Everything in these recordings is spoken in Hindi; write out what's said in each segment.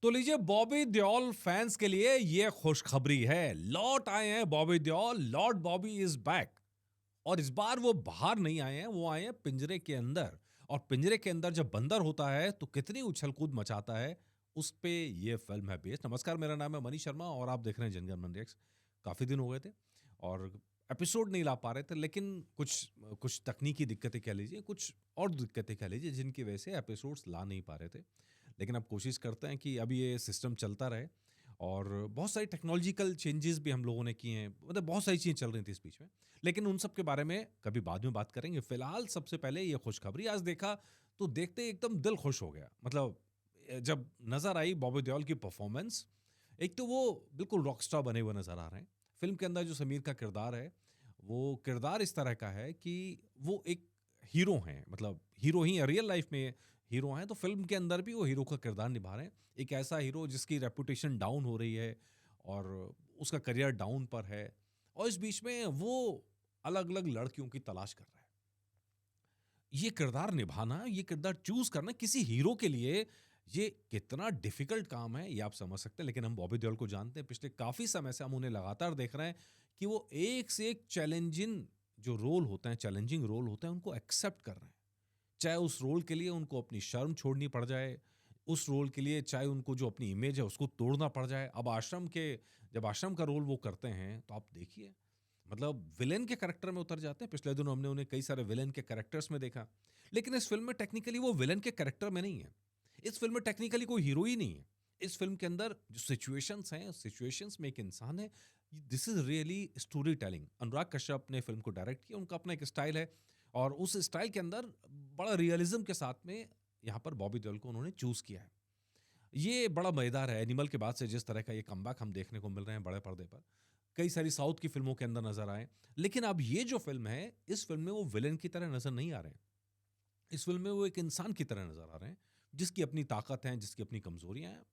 तो लीजिए बॉबी देओल फैंस के लिए ये खुशखबरी है। लौट आए हैं Bobby Deol, Lord Bobby is back. और इस बार वो बाहर नहीं आए हैं, वो आए हैं पिंजरे के अंदर। और पिंजरे के अंदर जब बंदर होता है तो कितनी उछल कूद मचाता है, उस पे ये फिल्म है बेस्ड। नमस्कार, मेरा नाम है मनीष शर्मा और आप देख रहे हैं जनगण मन रिएक्ट्स। काफी दिन हो गए थे और एपिसोड नहीं ला पा रहे थे, लेकिन कुछ कुछ तकनीकी दिक्कतें कह लीजिए, कुछ और दिक्कतें कह लीजिए, जिनकी वजह से एपिसोड्स ला नहीं पा रहे थे। लेकिन अब कोशिश करते हैं कि अब ये सिस्टम चलता रहे। और बहुत सारी टेक्नोलॉजिकल चेंजेस भी हम लोगों ने किए हैं, मतलब बहुत सारी चीज़ें चल रही थी इस बीच में। लेकिन उन सब के बारे में कभी बाद में बात करेंगे। फिलहाल सबसे पहले ये खुशखबरी आज देखा तो देखते ही एकदम दिल खुश हो गया। मतलब जब नज़र आई बॉबी देओल की परफॉर्मेंस, एक तो वो बिल्कुल रॉकस्टार बने हुए नज़र आ रहे हैं। फ़िल्म के अंदर जो समीर का किरदार है, वो किरदार इस तरह का है कि वो एक हीरो हैं, मतलब हीरो ही हैं, रियल लाइफ़ में हीरो हैं, तो फ़िल्म के अंदर भी वो हीरो का किरदार निभा रहे हैं। एक ऐसा हीरो जिसकी रेपुटेशन डाउन हो रही है और उसका करियर डाउन पर है, और इस बीच में वो अलग-अलग लड़कियों की तलाश कर रहा है। ये किरदार निभाना, ये किरदार चूज़ करना किसी हीरो के लिए ये कितना डिफ़िकल्ट काम है, ये आप समझ सकते हैं। लेकिन हम बॉबी देओल को जानते हैं, पिछले काफ़ी समय से हम उन्हें लगातार देख रहे हैं कि वो एक से एक चैलेंजिंग जो रोल होते हैं, चैलेंजिंग रोल होते हैं, उनको एक्सेप्ट कर रहे हैं। चाहे उस रोल के लिए उनको अपनी शर्म छोड़नी पड़ जाए, उस रोल के लिए चाहे उनको जो अपनी इमेज है उसको तोड़ना पड़ जाए। अब जब आश्रम का रोल वो करते हैं तो आप देखिए, मतलब विलेन के कैरेक्टर में उतर जाते हैं। पिछले दिनों हमने उन्हें कई सारे विलेन के कैरेक्टर्स में देखा। लेकिन इस फ़िल्म में टेक्निकली वो विलेन के कैरेक्टर में नहीं है। इस फ़िल्म में टेक्निकली कोई हीरो ही नहीं है। इस फ़िल्म के अंदर जो सिचुएशंस हैं, सिचुएशंस में एक इंसान है। This is really story telling. Anurag Kashyap ने फ़िल्म को डायरेक्ट किया, उनका अपना एक स्टाइल है और उस स्टाइल के अंदर बड़ा रियलिज़्म के साथ में यहाँ पर बॉबी देओल को उन्होंने चूज़ किया है। ये बड़ा मज़ेदार है। एनिमल के बाद से जिस तरह का ये कमबैक हम देखने को मिल रहे हैं बड़े पर्दे पर, कई सारी साउथ की फ़िल्मों के अंदर नज़र आए। लेकिन अब ये जो फ़िल्म है, इस फ़िल्म में वो विलेन की तरह नज़र नहीं आ रहे हैं। इस फ़िल्म में वो एक इंसान की तरह नज़र आ रहे हैं, जिसकी अपनी ताकत है, जिसकी अपनी कमज़ोरियाँ हैं।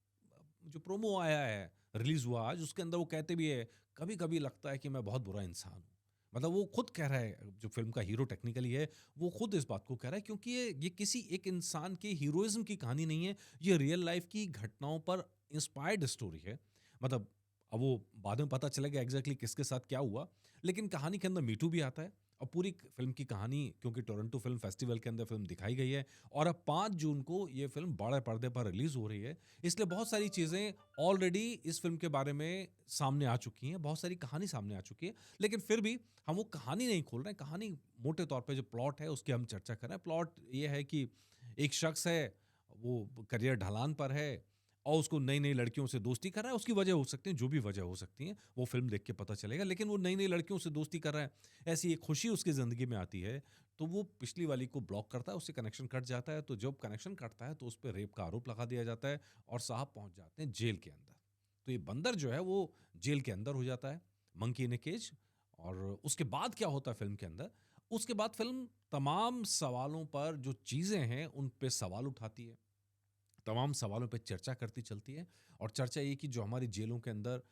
जो प्रोमो आया है, रिलीज़ हुआ आज, उसके अंदर वो कहते भी है, कभी-कभी लगता है कि मैं बहुत बुरा इंसान हूँ। मतलब वो खुद कह रहा है, जो फ़िल्म का हीरो टेक्निकली है, वो खुद इस बात को कह रहा है, क्योंकि ये किसी एक इंसान के हीरोइज़्म की कहानी नहीं है, ये रियल लाइफ़ की घटनाओं पर इंस्पायर्ड स्टोरी है। मतलब अब वो बाद में पता चलेगा एग्ज़ैक्टली किसके साथ क्या हुआ, लेकिन कहानी के अंदर मीठू भी आता है। और पूरी फ़िल्म की कहानी, क्योंकि टोरंटो फ़िल्म फेस्टिवल के अंदर फ़िल्म दिखाई गई है और अब 5 जून को ये फ़िल्म बड़े पर्दे पर रिलीज़ हो रही है। इसलिए बहुत सारी चीज़ें ऑलरेडी इस फ़िल्म के बारे में सामने आ चुकी हैं, बहुत सारी कहानी सामने आ चुकी है। लेकिन फिर भी हम वो कहानी नहीं खोल रहे हैं, कहानी मोटे तौर पे जो प्लॉट है उसकी हम चर्चा कर रहे हैं। प्लॉट ये है कि एक शख्स है, वो करियर ढलान पर है और उसको नई-नई लड़कियों से दोस्ती कर रहा है। उसकी वजह हो सकती है, जो भी वजह हो सकती है, वो फ़िल्म देख के पता चलेगा। लेकिन वो नई-नई लड़कियों से दोस्ती कर रहा है, ऐसी एक खुशी उसकी ज़िंदगी में आती है, तो वो पिछली वाली को ब्लॉक करता है, उससे कनेक्शन कट जाता है। तो जब कनेक्शन कटता है तो उस पे रेप का आरोप लगा दिया जाता है और साहब पहुँच जाते हैं जेल के अंदर। तो ये बंदर जो है वो जेल के अंदर हो जाता है, मंकी इन अ केज। और उसके बाद क्या होता है फ़िल्म के अंदर, उसके बाद फ़िल्म तमाम सवालों पर जो चीज़ें हैं, उन पे सवाल उठाती है। तमाम सवालों पे चर्चा करती चलती है और चर्चा ये कि जो हमारी जेलों के अंदर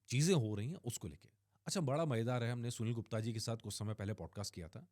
चीज़ें हो रही हैं उसको लेके। अच्छा, बड़ा मज़ेदार है, हमने सुनील गुप्ता जी के साथ कुछ समय पहले पॉडकास्ट किया था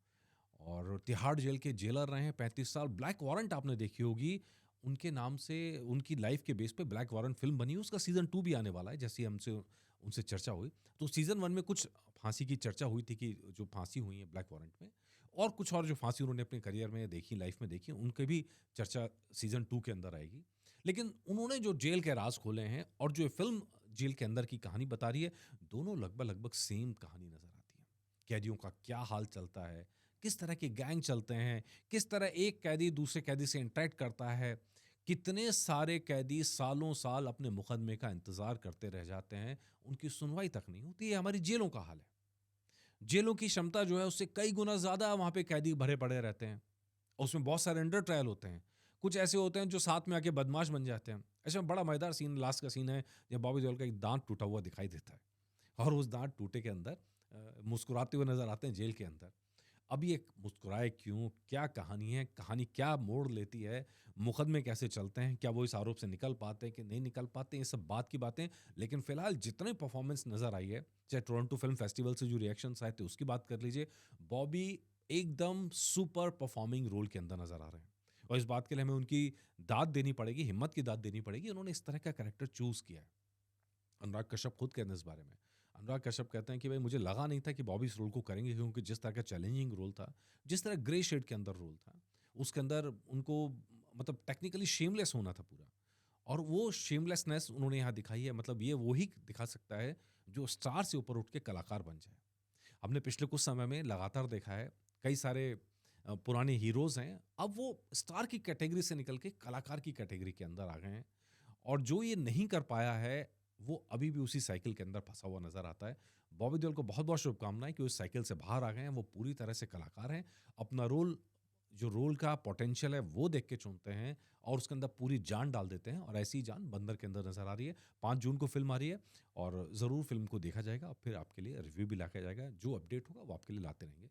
और तिहाड़ जेल के जेलर रहे हैं 35 साल। ब्लैक वारंट आपने देखी होगी, उनके नाम से उनकी लाइफ़ के बेस पे ब्लैक वारंट फ़िल्म बनी है, उसका सीज़न 2 भी आने वाला है, जैसे ही हमसे उनसे चर्चा हुई। तो सीज़न 1 में कुछ फांसी की चर्चा हुई थी कि जो फांसी हुई है ब्लैक वारंट में, और कुछ और जो फांसी उन्होंने अपने करियर में देखी, लाइफ़ में देखी, उनकी भी चर्चा सीज़न 2 के अंदर आएगी। लेकिन उन्होंने जो जेल के राज़ खोले हैं और जो ये फ़िल्म जेल के अंदर की कहानी बता रही है, दोनों लगभग-लगभग सेम कहानी नज़र आती है। कैदियों का क्या हाल चलता है, किस तरह के गैंग चलते हैं, किस तरह एक कैदी दूसरे कैदी से इंटरैक्ट करता है, कितने सारे कैदी सालों-साल अपने मुकदमे का इंतज़ार करते रह जाते हैं, उनकी सुनवाई तक नहीं होती। ये हमारी जेलों का हाल है। जेलों की क्षमता जो है उससे कई गुना ज़्यादा वहाँ पे कैदी भरे पड़े रहते हैं। और उसमें बहुत सारे अंडर ट्रायल होते हैं। कुछ ऐसे होते हैं जो साथ में आके बदमाश बन जाते हैं। ऐसे में बड़ा मज़ेदार सीन, लास्ट का सीन है, जब बॉबी देओल का एक दाँत टूटा हुआ दिखाई देता है और उस दाँत टूटे के अंदर मुस्कुराते हुए नज़र आते हैं जेल के अंदर। अब ये मुस्कुराए क्यों? क्या कहानी है? कहानी क्या मोड़ लेती है? मुकदमे कैसे चलते हैं? क्या वो इस आरोप से निकल पाते हैं कि नहीं निकल पाते हैं? ये सब बात की बातें। लेकिन फ़िलहाल जितनी परफ़ॉर्मेंस नज़र आई है, चाहे टोरंटो फ़िल्म फेस्टिवल से जो रिएक्शंस आए थे उसकी बात कर लीजिए, बॉबी एकदम सुपर परफ़ॉर्मिंग रोल के अंदर नज़र आ रहे हैं। और इस बात के लिए हमें उनकी दाद देनी पड़ेगी, हिम्मत की दाद देनी पड़ेगी, उन्होंने इस तरह का कैरेक्टर चूज़ किया है। अनुराग कश्यप खुद कहते हैं इस बारे में। अनुराग कश्यप कहते हैं कि भाई मुझे लगा नहीं था कि बॉबी इस रोल को करेंगे, क्योंकि जिस तरह का चैलेंजिंग रोल था, जिस तरह ग्रे शेड के अंदर रोल था, उसके अंदर उनको मतलब टेक्निकली शेमलेस होना था पूरा। और वो शेमलेसनेस उन्होंने यहाँ दिखाई है, मतलब ये वो ही दिखा सकता है जो स्टार से ऊपर उठ के कलाकार बन जाए। हमने पिछले कुछ समय में लगातार देखा है, कई सारे पुराने हीरोज़ हैं, अब वो स्टार की कैटेगरी से निकल के कलाकार की कैटेगरी के अंदर आ गए हैं। और जो ये नहीं कर पाया है, वो अभी भी उसी साइकिल के अंदर फँसा हुआ नज़र आता है। बॉबी देओल को बहुत-बहुत शुभकामनाएँ कि वो इस साइकिल से बाहर आ गए हैं, वो पूरी तरह से कलाकार हैं। अपना रोल, जो रोल का पोटेंशियल है, वो देख के चुनते हैं और उसके अंदर पूरी जान डाल देते हैं, और ऐसी ही जान बंदर के अंदर नज़र आ रही है। 5 जून को फ़िल्म आ रही है और ज़रूर फ़िल्म को देखा जाएगा और फिर आपके लिए रिव्यू भी लाया जाएगा। जो अपडेट होगा, वो आपके लिए लाते रहेंगे।